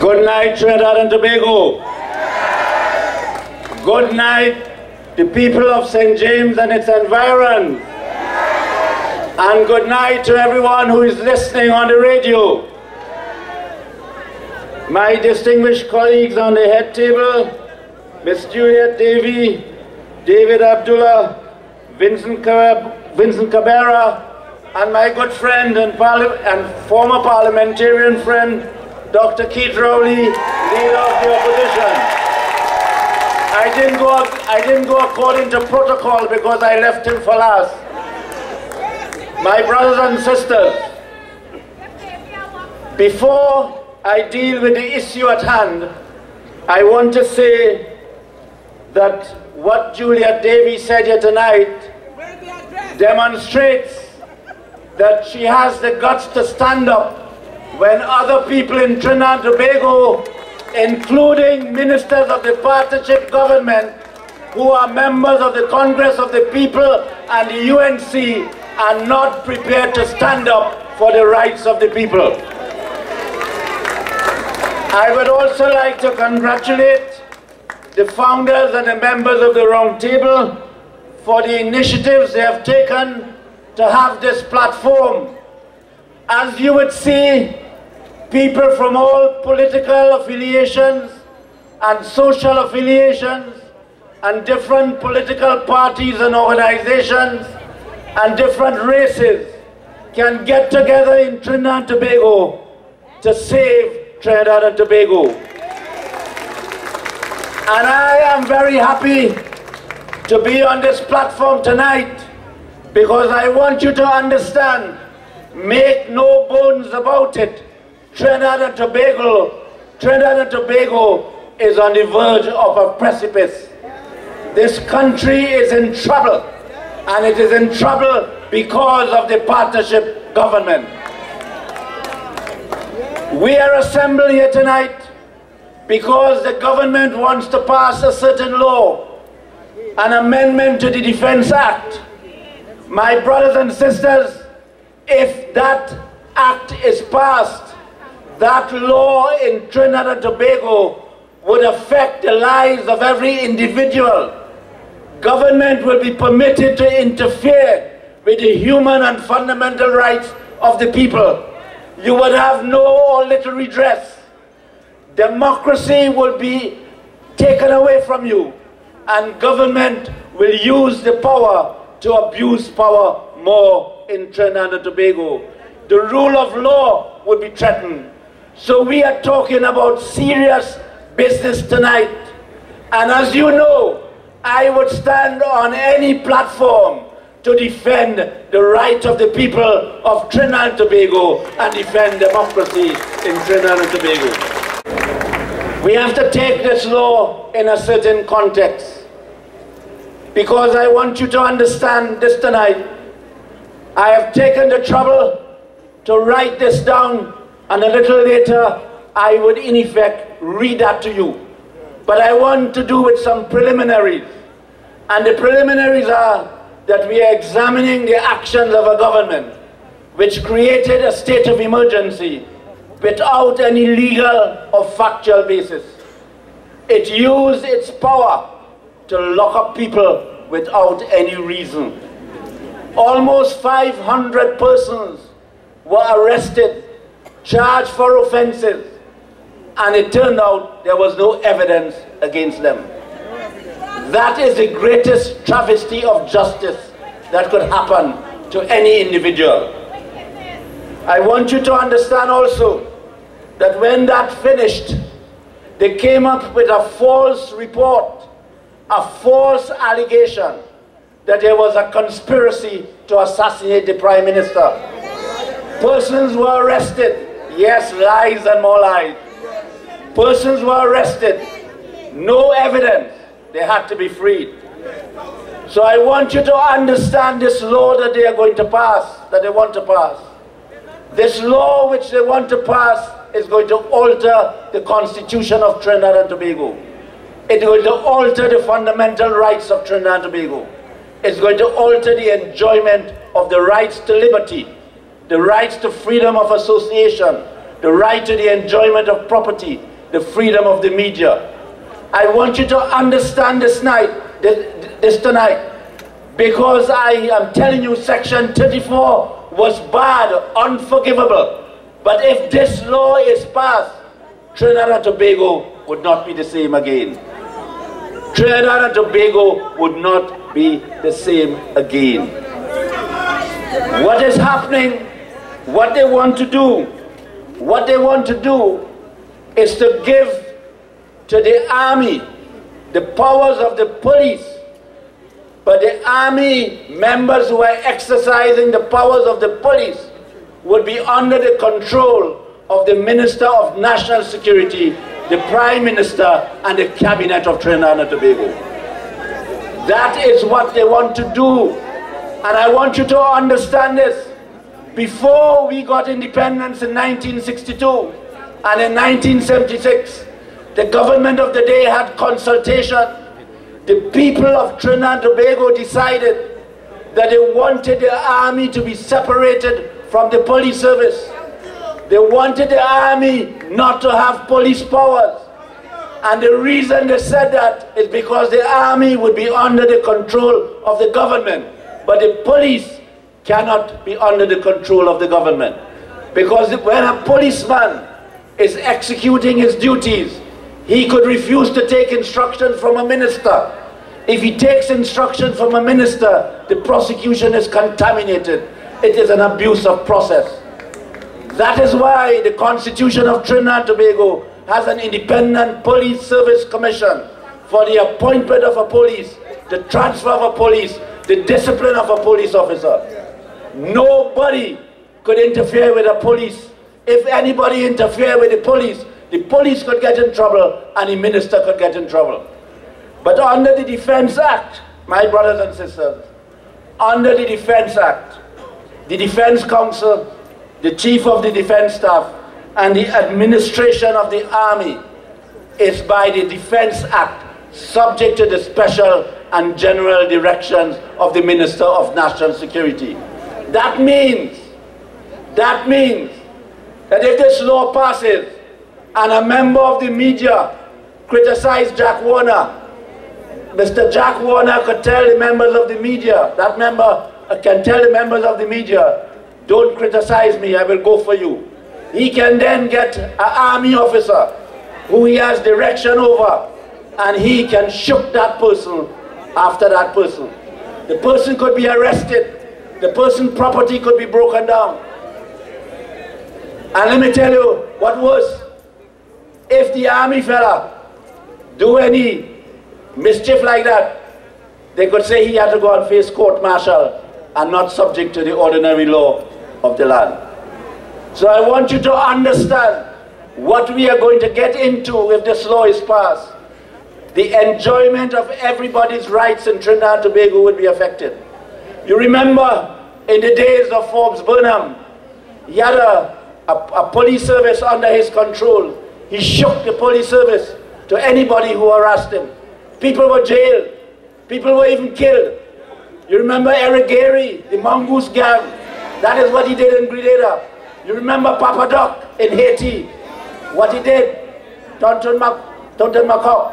Good night, Trinidad and Tobago. Good night, the people of St. James and its environs. And good night to everyone who is listening on the radio. My distinguished colleagues on the head table, Miss Juliet Davy, David Abdullah, Vincent Cabrera, and my good friend and former parliamentarian friend, Dr. Keith Rowley, leader of the opposition. I didn't go according to protocol because I left him for last. My brothers and sisters, before I deal with the issue at hand, I want to say that what Juliet Davy said here tonight demonstrates that she has the guts to stand up when other people in Trinidad and Tobago, including ministers of the partnership government who are members of the Congress of the People and the UNC, are not prepared to stand up for the rights of the people. I would also like to congratulate the founders and the members of the Roundtable for the initiatives they have taken to have this platform. As you would see, people from all political affiliations and social affiliations and different political parties and organizations and different races can get together in Trinidad and Tobago to save Trinidad and Tobago. And I am very happy to be on this platform tonight because I want you to understand, make no bones about it, Trinidad and Tobago is on the verge of a precipice. This country is in trouble, and it is in trouble because of the partnership government. We are assembled here tonight because the government wants to pass a certain law, an amendment to the Defense Act. My brothers and sisters, if that act is passed, that law in Trinidad and Tobago would affect the lives of every individual. Government will be permitted to interfere with the human and fundamental rights of the people. You would have no or little redress. Democracy will be taken away from you, and government will use the power to abuse power more in Trinidad and Tobago. The rule of law would be threatened. So we are talking about serious business tonight. And as you know, I would stand on any platform to defend the right of the people of Trinidad and Tobago and defend democracy in Trinidad and Tobago. We have to take this law in a certain context, because I want you to understand this tonight. I have taken the trouble to write this down, and a little later I would in effect read that to you. But I want to do with some preliminaries. And the preliminaries are that we are examining the actions of a government which created a state of emergency without any legal or factual basis. It used its power to lock up people without any reason. Almost 500 persons were arrested, charged for offenses, and it turned out there was no evidence against them. That is the greatest travesty of justice that could happen to any individual. I want you to understand also that when that finished, they came up with a false report, a false allegation that there was a conspiracy to assassinate the Prime Minister. Persons were arrested. Yes, lies and more lies. Persons were arrested. No evidence. They had to be freed. So I want you to understand this law that they are going to pass, that they want to pass. This law which they want to pass is going to alter the Constitution of Trinidad and Tobago. It's going to alter the fundamental rights of Trinidad and Tobago. It's going to alter the enjoyment of the rights to liberty, the rights to freedom of association, the right to the enjoyment of property, the freedom of the media. I want you to understand this tonight, because I am telling you Section 34 was bad, unforgivable. But if this law is passed, Trinidad and Tobago would not be the same again. Trinidad and Tobago would not be the same again. What is happening, what they want to do is to give to the army the powers of the police. But the army members who are exercising the powers of the police would be under the control of the Minister of National Security, the Prime Minister, and the Cabinet of Trinidad and Tobago. That is what they want to do. And I want you to understand this. Before we got independence in 1962 and in 1976, the government of the day had consultation. The people of Trinidad and Tobago decided that they wanted the army to be separated from the police service. They wanted the army not to have police powers. And the reason they said that is because the army would be under the control of the government. But the police cannot be under the control of the government. Because when a policeman is executing his duties, he could refuse to take instructions from a minister. If he takes instructions from a minister, the prosecution is contaminated. It is an abuse of process. That is why the Constitution of Trinidad and Tobago has an independent police service commission for the appointment of a police, the transfer of a police, the discipline of a police officer. Nobody could interfere with the police. If anybody interfered with the police could get in trouble and the minister could get in trouble. But under the Defense Act, my brothers and sisters, under the Defense Act, the Defense Council, the Chief of the Defense Staff, and the administration of the Army is by the Defense Act subject to the special and general directions of the Minister of National Security. That means that if this law passes and a member of the media criticizes Jack Warner, Mr. Jack Warner could tell the members of the media, that member can tell the members of the media, don't criticize me, I will go for you. He can then get an army officer who he has direction over, and he can shoot that person after that person. The person could be arrested. The person's property could be broken down. And let me tell you what worse. If the army fella do any mischief like that, they could say he had to go and face court-martial and not subject to the ordinary law of the land. So I want you to understand what we are going to get into if this law is passed. The enjoyment of everybody's rights in Trinidad and Tobago would be affected. You remember in the days of Forbes Burnham, he had a police service under his control. He shook the police service to anybody who harassed him. People were jailed. People were even killed. You remember Eric Gary, the Mongoose gang? That is what he did in Grenada. You remember Papa Doc in Haiti? What he did? Tonton Macoc.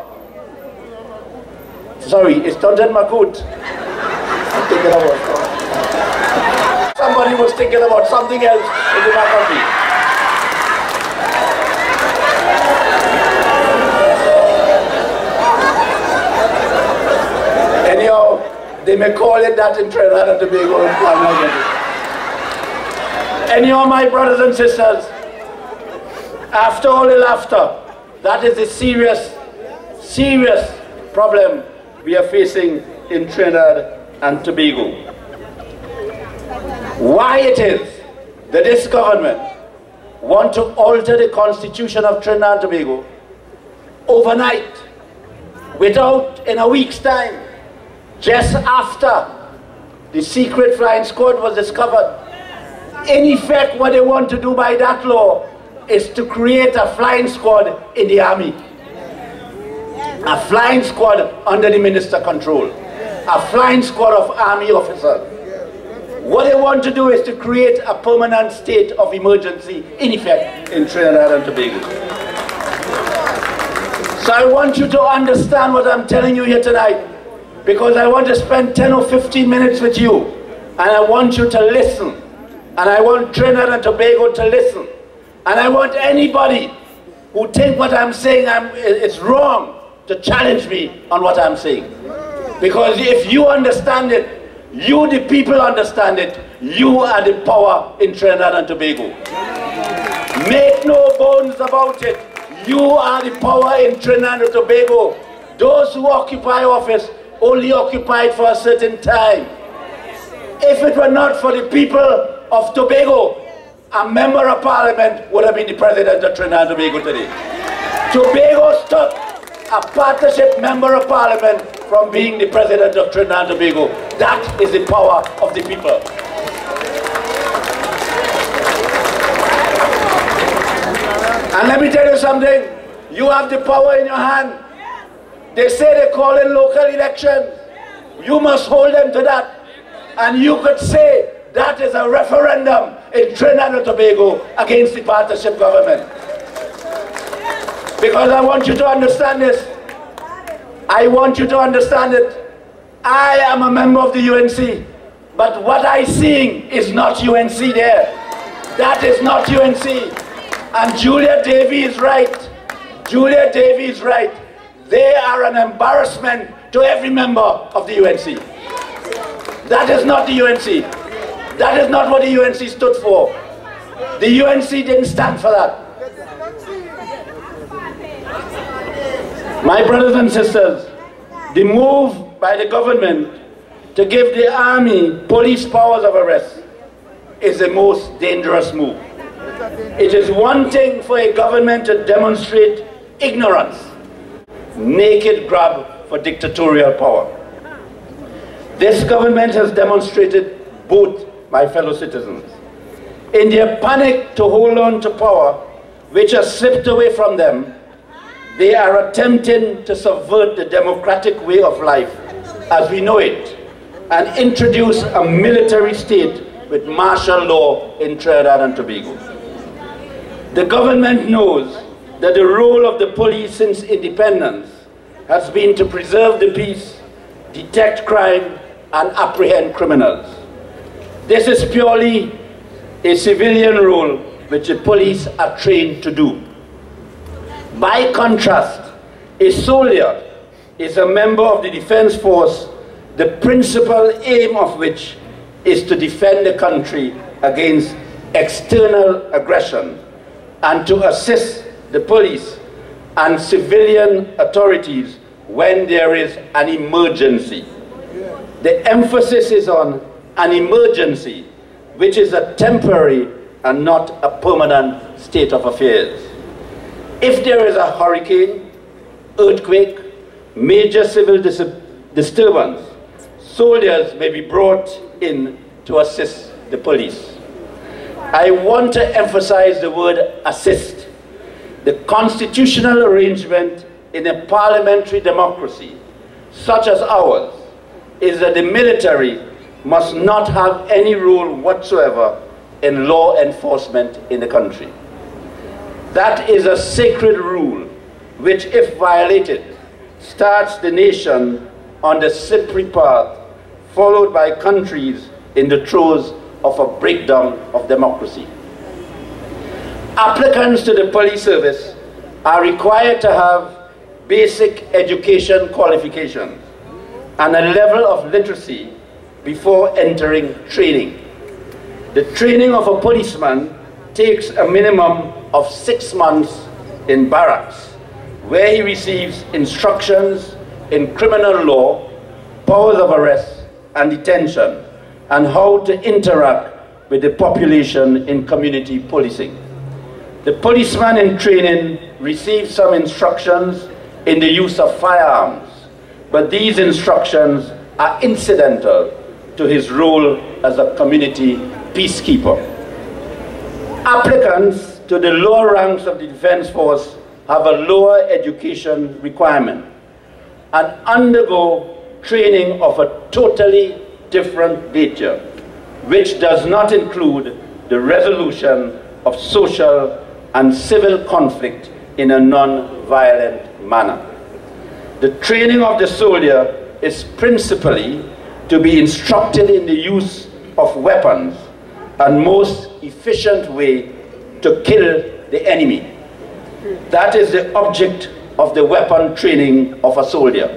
Sorry, it's Tonton Macout. I'm thinking about somebody was thinking about something else in the back of me. Anyhow, they may call it that in Trinidad and Tobago. Anyhow, my brothers and sisters, after all the laughter, that is the serious problem we are facing in Trinidad and Tobago. Why it is that this government want to alter the Constitution of Trinidad and Tobago overnight, without, in a week's time, just after the secret flying squad was discovered. In effect, what they want to do by that law is to create a flying squad in the army. A flying squad under the minister control. A flying squad of army officers. What they want to do is to create a permanent state of emergency, in effect, in Trinidad and Tobago. So I want you to understand what I'm telling you here tonight, because I want to spend 10 or 15 minutes with you, and I want you to listen, and I want Trinidad and Tobago to listen, and I want anybody who think what I'm saying is wrong to challenge me on what I'm saying. Because if you understand it, you the people understand it, you are the power in Trinidad and Tobago. Make no bones about it. You are the power in Trinidad and Tobago. Those who occupy office only occupy it for a certain time. If it were not for the people of Tobago, a member of parliament would have been the president of Trinidad and Tobago today. Tobago stopped a partnership member of parliament from being the president of Trinidad and Tobago. That is the power of the people. And let me tell you something, you have the power in your hand. They say they call in local elections. You must hold them to that. And you could say that is a referendum in Trinidad and Tobago against the partnership government. Because I want you to understand this. I want you to understand it. I am a member of the UNC, but what I seeing is not UNC there. That is not UNC. And Julia Davy is right. Julia Davy is right. They are an embarrassment to every member of the UNC. That is not the UNC. That is not what the UNC stood for. The UNC didn't stand for that. My brothers and sisters, the move by the government to give the army police powers of arrest is the most dangerous move. It is one thing for a government to demonstrate ignorance, naked grab for dictatorial power. This government has demonstrated both, my fellow citizens. In their panic to hold on to power, which has slipped away from them, they are attempting to subvert the democratic way of life as we know it and introduce a military state with martial law in Trinidad and Tobago. The government knows that the role of the police since independence has been to preserve the peace, detect crime, and apprehend criminals. This is purely a civilian role which the police are trained to do. By contrast, a soldier is a member of the defense force, the principal aim of which is to defend the country against external aggression and to assist the police and civilian authorities when there is an emergency. The emphasis is on an emergency, which is a temporary and not a permanent state of affairs. If there is a hurricane, earthquake, major civil disturbance, soldiers may be brought in to assist the police. I want to emphasize the word assist. The constitutional arrangement in a parliamentary democracy, such as ours, is that the military must not have any role whatsoever in law enforcement in the country. That is a sacred rule which, if violated, starts the nation on the slippery path, followed by countries in the throes of a breakdown of democracy. Applicants to the police service are required to have basic education qualifications and a level of literacy before entering training. The training of a policeman takes a minimum of 6 months in barracks, where he receives instructions in criminal law, powers of arrest and detention, and how to interact with the population in community policing. The policeman in training receives some instructions in the use of firearms, but these instructions are incidental to his role as a community peacekeeper. Applicants to the lower ranks of the Defense Force have a lower education requirement and undergo training of a totally different nature, which does not include the resolution of social and civil conflict in a non-violent violent manner. The training of the soldier is principally to be instructed in the use of weapons and most efficient way to kill the enemy. That is the object of the weapon training of a soldier.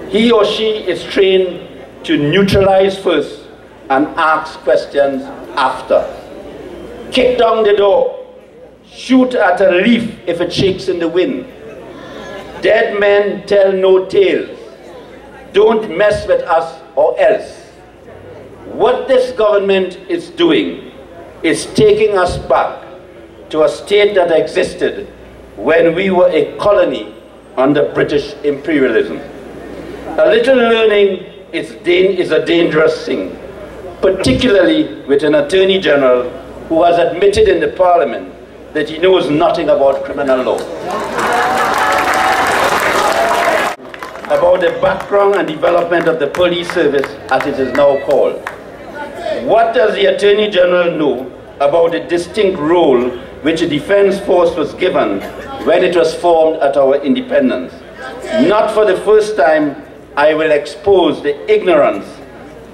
He or she is trained to neutralize first and ask questions after. Kick down the door, shoot at a leaf if it shakes in the wind. Dead men tell no tales. Don't mess with us or else. What this government is doing is taking us back to a state that existed when we were a colony under British imperialism. A little learning is a dangerous thing, particularly with an Attorney General who has admitted in the Parliament that he knows nothing about criminal law. About the background and development of the police service, as it is now called. What does the Attorney General know about the distinct role which the Defence Force was given when it was formed at our independence? Not for the first time, I will expose the ignorance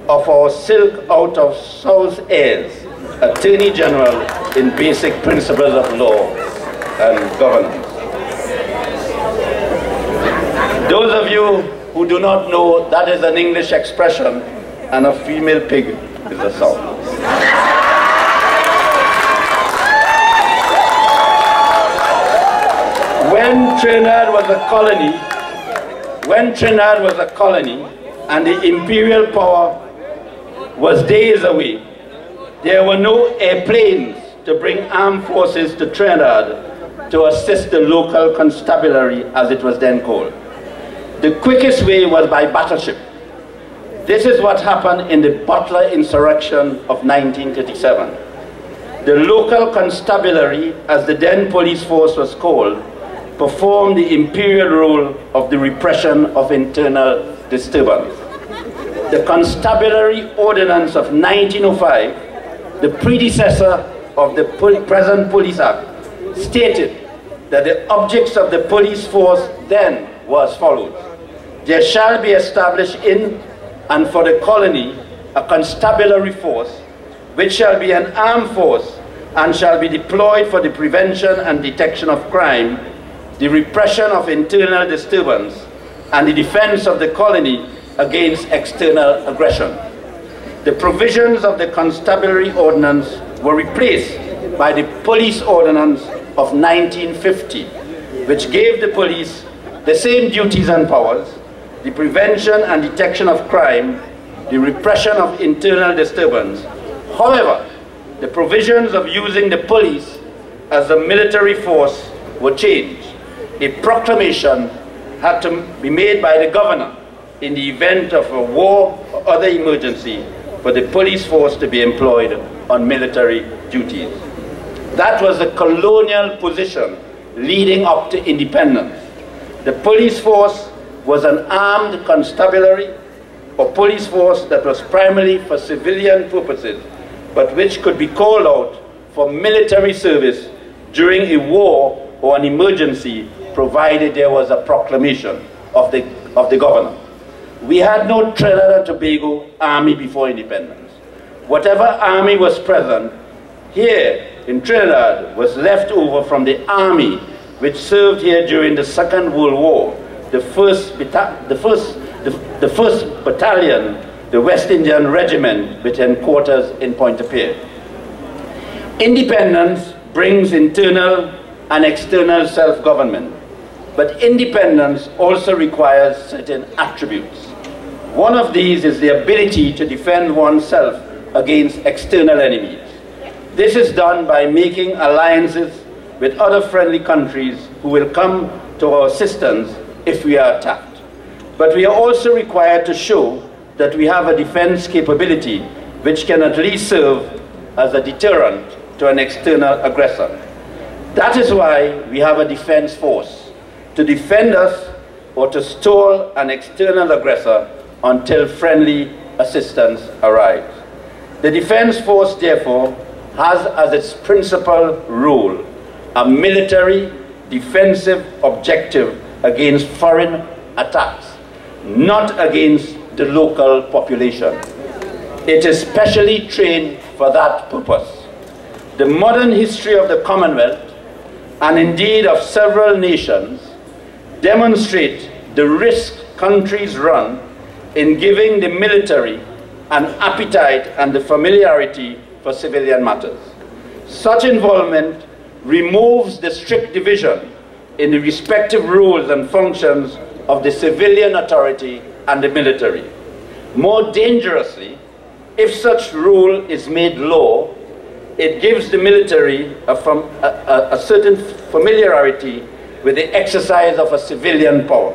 of our silk out of South heirs, Attorney General in basic principles of law and governance. Those of you who do not know, that is an English expression, and a female pig is a sow. When Trinidad was a colony, and the imperial power was days away, there were no airplanes to bring armed forces to Trinidad to assist the local constabulary, as it was then called. The quickest way was by battleship. This is what happened in the Butler insurrection of 1937. The local constabulary, as the then police force was called, performed the imperial role of the repression of internal disturbance. The Constabulary Ordinance of 1905, the predecessor of the present Police Act, stated that the objects of the police force then was as follows. There shall be established in and for the colony a constabulary force, which shall be an armed force and shall be deployed for the prevention and detection of crime, the repression of internal disturbance, and the defense of the colony against external aggression. The provisions of the Constabulary Ordinance were replaced by the Police Ordinance of 1950, which gave the police the same duties and powers, the prevention and detection of crime, the repression of internal disturbance. However, the provisions of using the police as a military force were changed. A proclamation had to be made by the governor in the event of a war or other emergency for the police force to be employed on military duties. That was the colonial position leading up to independence. The police force was an armed constabulary or police force that was primarily for civilian purposes, but which could be called out for military service during a war or an emergency, provided there was a proclamation of the governor. We had no Trinidad and Tobago army before independence. Whatever army was present here in Trinidad was left over from the army which served here during the Second World War, the first battalion, the West Indian Regiment, with headquarters in Pointe-à-Pitre. Independence brings internal and external self-government, but independence also requires certain attributes. One of these is the ability to defend oneself against external enemies. This is done by making alliances with other friendly countries who will come to our assistance if we are attacked. But we are also required to show that we have a defense capability which can at least serve as a deterrent to an external aggressor. That is why we have a defense force, to defend us or to stall an external aggressor until friendly assistance arrives. The defense force, therefore, has as its principal role a military defensive objective against foreign attacks, not against the local population. It is specially trained for that purpose. The modern history of the Commonwealth, and indeed of several nations, demonstrate the risk countries run in giving the military an appetite and the familiarity for civilian matters. Such involvement removes the strict division in the respective roles and functions of the civilian authority and the military. More dangerously, if such rule is made law, it gives the military a certain familiarity with the exercise of a civilian power.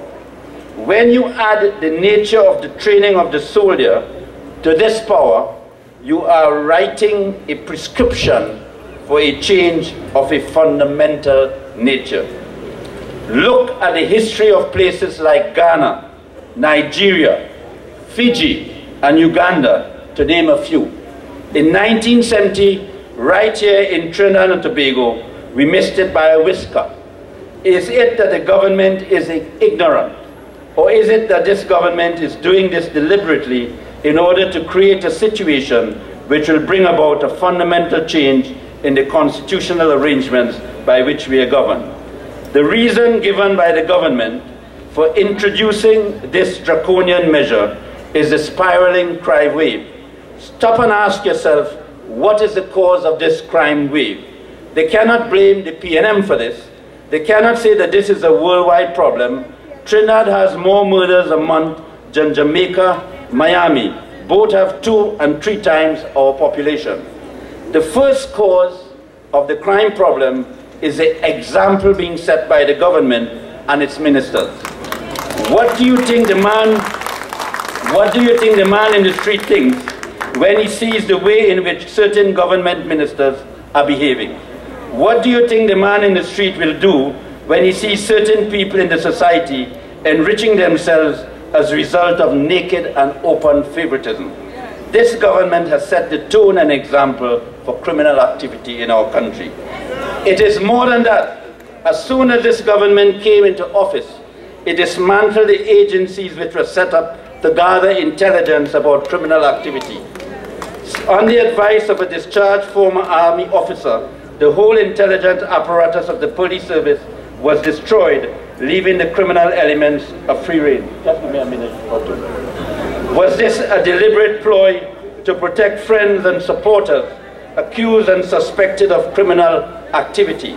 When you add the nature of the training of the soldier to this power, you are writing a prescription for a change of a fundamental nature. Look at the history of places like Ghana, Nigeria, Fiji, and Uganda, to name a few. In 1970, right here in Trinidad and Tobago, we missed it by a whisker. Is it that the government is ignorant? Or is it that this government is doing this deliberately in order to create a situation which will bring about a fundamental change in the constitutional arrangements by which we are governed? The reason given by the government for introducing this draconian measure is the spiraling crime wave. Stop and ask yourself, what is the cause of this crime wave? They cannot blame the PNM for this. They cannot say that this is a worldwide problem. Trinidad has more murders a month than Jamaica, Miami. Both have 2 and 3 times our population. The first cause of the crime problem is the example being set by the government and its ministers. What do you think the man in the street thinks when he sees the way in which certain government ministers are behaving? What do you think the man in the street will do when he sees certain people in the society enriching themselves as a result of naked and open favoritism? This government has set the tone and example for criminal activity in our country. It is more than that. As soon as this government came into office, it dismantled the agencies which were set up to gather intelligence about criminal activity. On the advice of a discharged former army officer, the whole intelligence apparatus of the police service was destroyed, leaving the criminal elements a free rein. Just give me a minute or two. Was this a deliberate ploy to protect friends and supporters accused and suspected of criminal activity?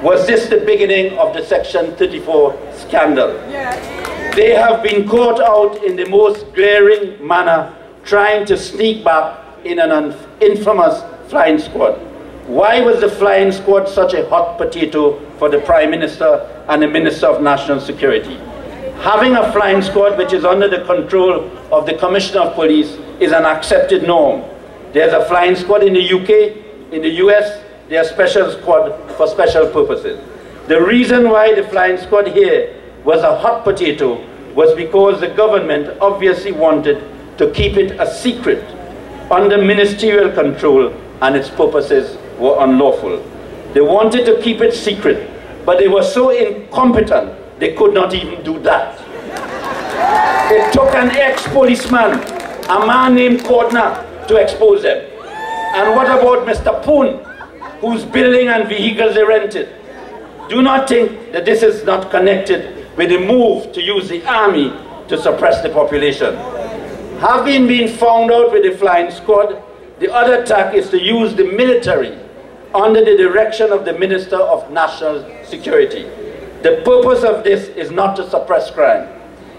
Was this the beginning of the Section 34 scandal? Yes. They have been caught out in the most glaring manner trying to sneak back in an infamous flying squad. Why was the flying squad such a hot potato for the Prime Minister and the Minister of National Security? Having a flying squad which is under the control of the Commissioner of Police is an accepted norm. There's a flying squad in the UK, in the US, there's a special squad for special purposes. The reason why the flying squad here was a hot potato was because the government obviously wanted to keep it a secret under ministerial control, and its purposes were unlawful. They wanted to keep it secret, but they were so incompetent they could not even do that. It took an ex-policeman, a man named Cordner, to expose them. And what about Mr. Poon, whose building and vehicles they rented? Do not think that this is not connected with the move to use the army to suppress the population. Having been found out with the flying squad, the other tack is to use the military under the direction of the Minister of National Security. The purpose of this is not to suppress crime.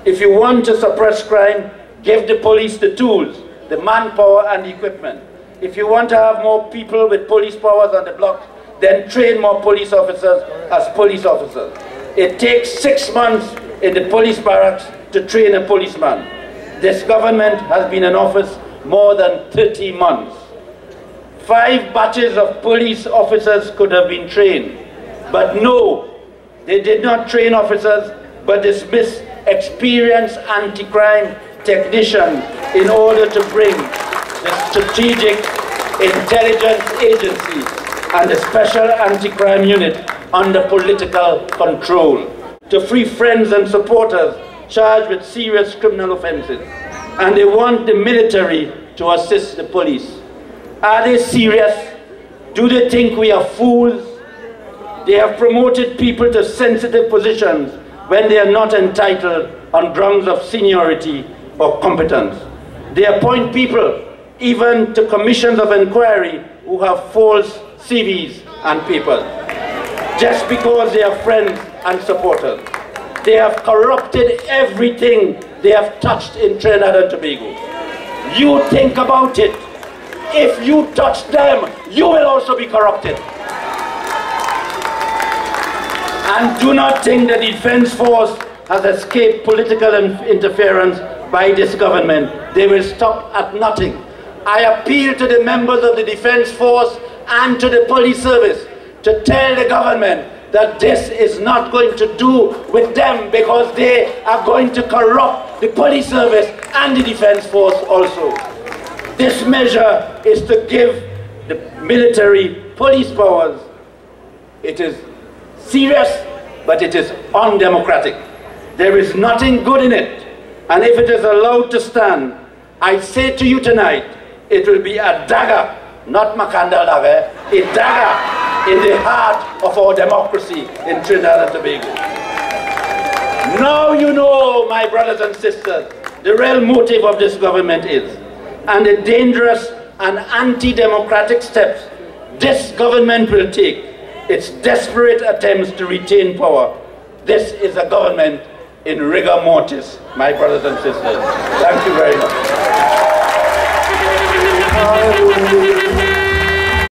If you want to suppress crime, give the police the tools, the manpower and the equipment. If you want to have more people with police powers on the block, then train more police officers as police officers. It takes 6 months in the police barracks to train a policeman. This government has been in office more than 30 months. 5 batches of police officers could have been trained. But no, they did not train officers, but dismissed experienced anti-crime technicians in order to bring the Strategic Intelligence Agency and the Special Anti-Crime Unit under political control, to free friends and supporters charged with serious criminal offenses, and they want the military to assist the police. Are they serious? Do they think we are fools? They have promoted people to sensitive positions when they are not entitled on grounds of seniority or competence. They appoint people even to commissions of inquiry who have false CVs and papers, just because they are friends and supporters. They have corrupted everything they have touched in Trinidad and Tobago. You think about it. If you touch them, you will also be corrupted. And do not think the Defense Force has escaped political interference by this government. They will stop at nothing. I appeal to the members of the Defense Force and to the police service to tell the government that this is not going to do with them, because they are going to corrupt the police service and the Defense Force also. This measure is to give the military police powers. It is serious, but it is undemocratic. There is nothing good in it. And if it is allowed to stand, I say to you tonight, it will be a dagger, not Makanda dagger, a dagger in the heart of our democracy in Trinidad and Tobago. Now you know, my brothers and sisters, the real motive of this government is, and the dangerous and anti-democratic steps this government will take, its desperate attempts to retain power. This is a government in rigor mortis, my brothers and sisters. Thank you very much.